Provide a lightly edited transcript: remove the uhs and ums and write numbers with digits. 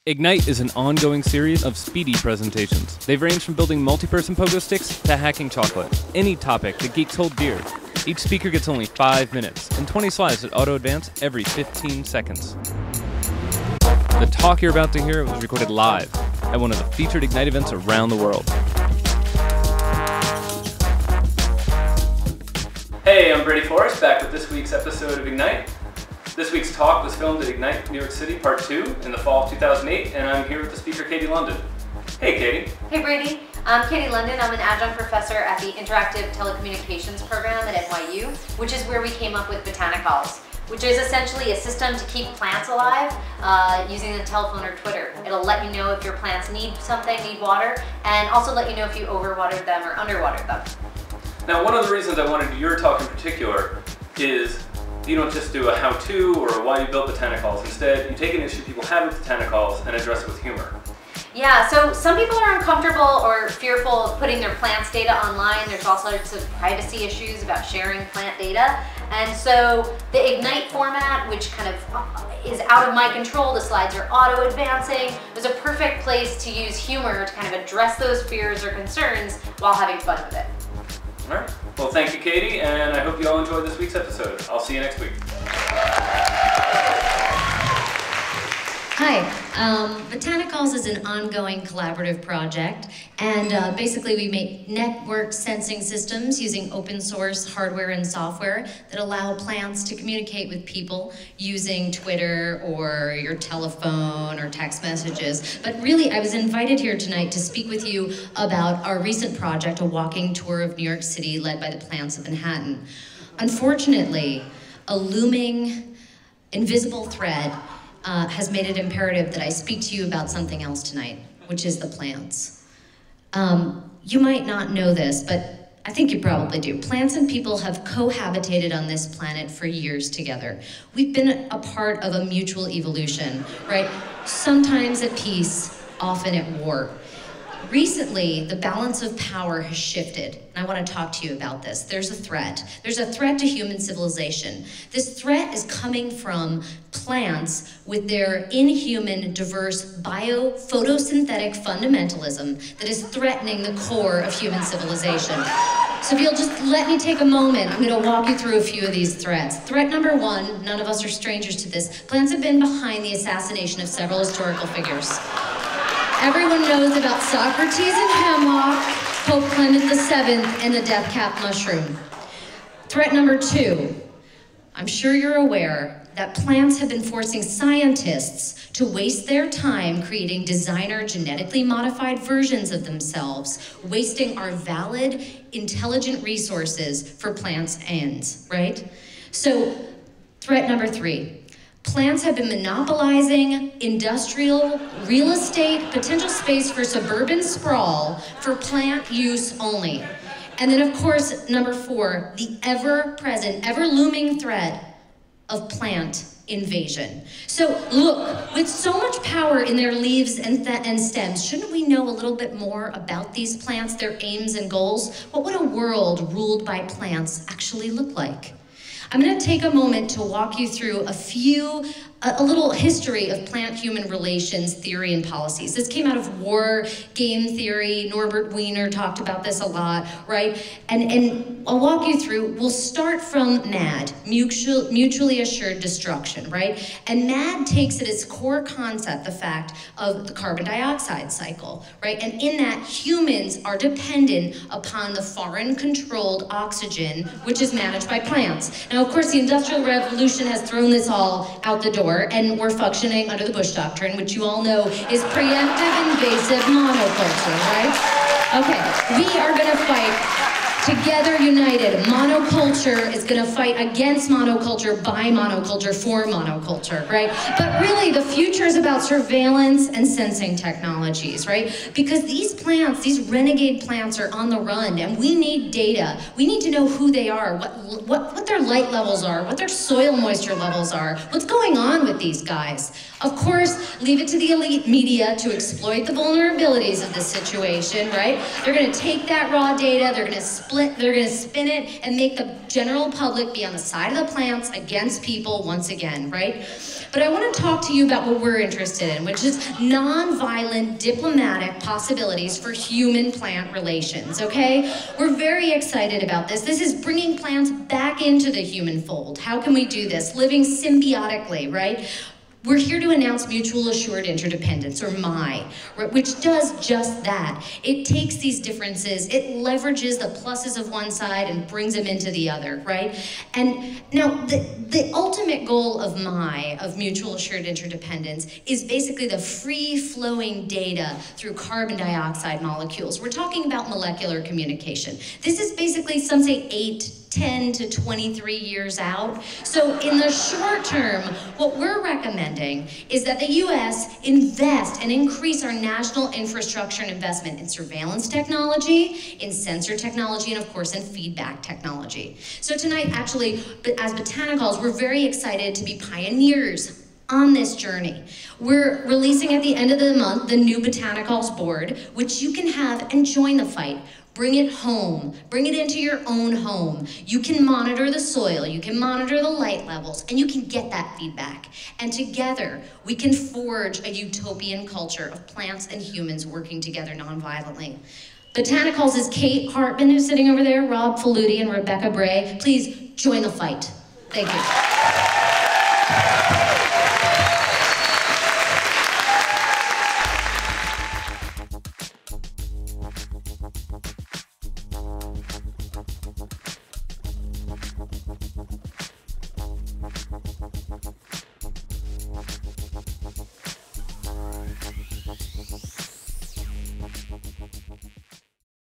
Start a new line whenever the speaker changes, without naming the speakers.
Ignite is an ongoing series of speedy presentations. They've ranged from building multi-person pogo sticks to hacking chocolate. Any topic that geeks hold dear. Each speaker gets only 5 minutes and 20 slides that auto-advance every 15 seconds. The talk you're about to hear was recorded live at one of the featured Ignite events around the world. Hey, I'm Brady Forrest, back with this week's episode of Ignite. This week's talk was filmed at Ignite New York City Part 2 in the fall of 2008, and I'm here with the speaker Kati London. Hey, Katie.
Hey, Brady. I'm Kati London. I'm an adjunct professor at the Interactive Telecommunications program at NYU, which is where we came up with Botanicalls, which is essentially a system to keep plants alive using the telephone or Twitter. It'll let you know if your plants need something, need water, and also let you know if you overwatered them or underwatered them.
Now, one of the reasons I wanted your talk in particular is you don't just do a how-to or a why you built Botanicalls. Instead, you take an issue people have with Botanicalls and address it with humor.
Yeah, so some people are uncomfortable or fearful of putting their plants data online. There's all sorts of privacy issues about sharing plant data. And so the Ignite format, which kind of is out of my control, the slides are auto-advancing, was a perfect place to use humor to kind of address those fears or concerns while having fun with it.
All right. Well, thank you, Katie, and I hope you all enjoyed this week's episode. I'll see you next week.
Hi, Botanicalls is an ongoing collaborative project, and basically we make network sensing systems using open source hardware and software that allow plants to communicate with people using Twitter or your telephone or text messages. But really, I was invited here tonight to speak with you about our recent project, a walking tour of New York City led by the Plants of Manhattan. Unfortunately, a looming, invisible threat has made it imperative that I speak to you about something else tonight, which is the plants. You might not know this, but I think you probably do. Plants and people have cohabitated on this planet for years together. We've been a part of a mutual evolution, right? Sometimes at peace, often at war. Recently, the balance of power has shifted, and I want to talk to you about this. There's a threat. There's a threat to human civilization. This threat is coming from plants with their inhuman, diverse, bio-photosynthetic fundamentalism that is threatening the core of human civilization. So if you'll just let me take a moment, I'm going to walk you through a few of these threats. Threat number one, none of us are strangers to this. Plants have been behind the assassination of several historical figures. Everyone knows about Socrates and Hemlock, Pope Clement VII, and the death cap mushroom. Threat number two, I'm sure you're aware that plants have been forcing scientists to waste their time creating designer genetically modified versions of themselves, wasting our valid, intelligent resources for plants' ends, right? So, threat number three. Plants have been monopolizing industrial, real estate, potential space for suburban sprawl for plant use only. And then of course, number four, the ever-present, ever-looming threat of plant invasion. So look, with so much power in their leaves and stems, shouldn't we know a little bit more about these plants, their aims and goals? What would a world ruled by plants actually look like? I'm going to take a moment to walk you through a little history of plant-human relations theory and policies. This came out of war game theory. Norbert Wiener talked about this a lot, right? And I'll walk you through, we'll start from MAD, mutually assured destruction, right? And MAD takes at its core concept the fact of the carbon dioxide cycle, right? And in that, humans are dependent upon the foreign-controlled oxygen, which is managed by plants. Now, of course, the Industrial Revolution has thrown this all out the door, and we're functioning under the Bush Doctrine, which you all know is preemptive invasive monoculture, right? Okay, we are gonna fight together united. Monoculture is gonna fight against monoculture, by monoculture, for monoculture, right? But really, the future is about surveillance and sensing technologies, right? Because these plants, these renegade plants are on the run, and we need data. We need to know who they are, what their light levels are, what their soil moisture levels are, what's going on with these guys. Of course, leave it to the elite media to exploit the vulnerabilities of this situation, right? They're gonna take that raw data, they're gonna spin it and make the general public be on the side of the plants against people once again, right? But I want to talk to you about what we're interested in, which is non-violent diplomatic possibilities for human-plant relations, okay? We're very excited about this. This is bringing plants back into the human fold. How can we do this? Living symbiotically, right? We're here to announce Mutual Assured Interdependence, or MI, which does just that. It takes these differences, it leverages the pluses of one side and brings them into the other, right? And now, the ultimate goal of MI, of Mutual Assured Interdependence, is basically the free-flowing data through carbon dioxide molecules. We're talking about molecular communication. This is basically, some say 10 to 23 years out. So in the short term, what we're recommending is that the US invest and increase our national infrastructure and investment in surveillance technology, in sensor technology, and of course in feedback technology. So tonight, actually, as Botanicalls, we're very excited to be pioneers on this journey. We're releasing at the end of the month the new Botanicalls board, which you can have and join the fight. Bring it home. Bring it into your own home. You can monitor the soil, you can monitor the light levels, and you can get that feedback. And together, we can forge a utopian culture of plants and humans working together non-violently. Botanicalls is Kate Hartman, who's sitting over there, Rob Faludi, and Rebecca Bray. Please join the fight. Thank you.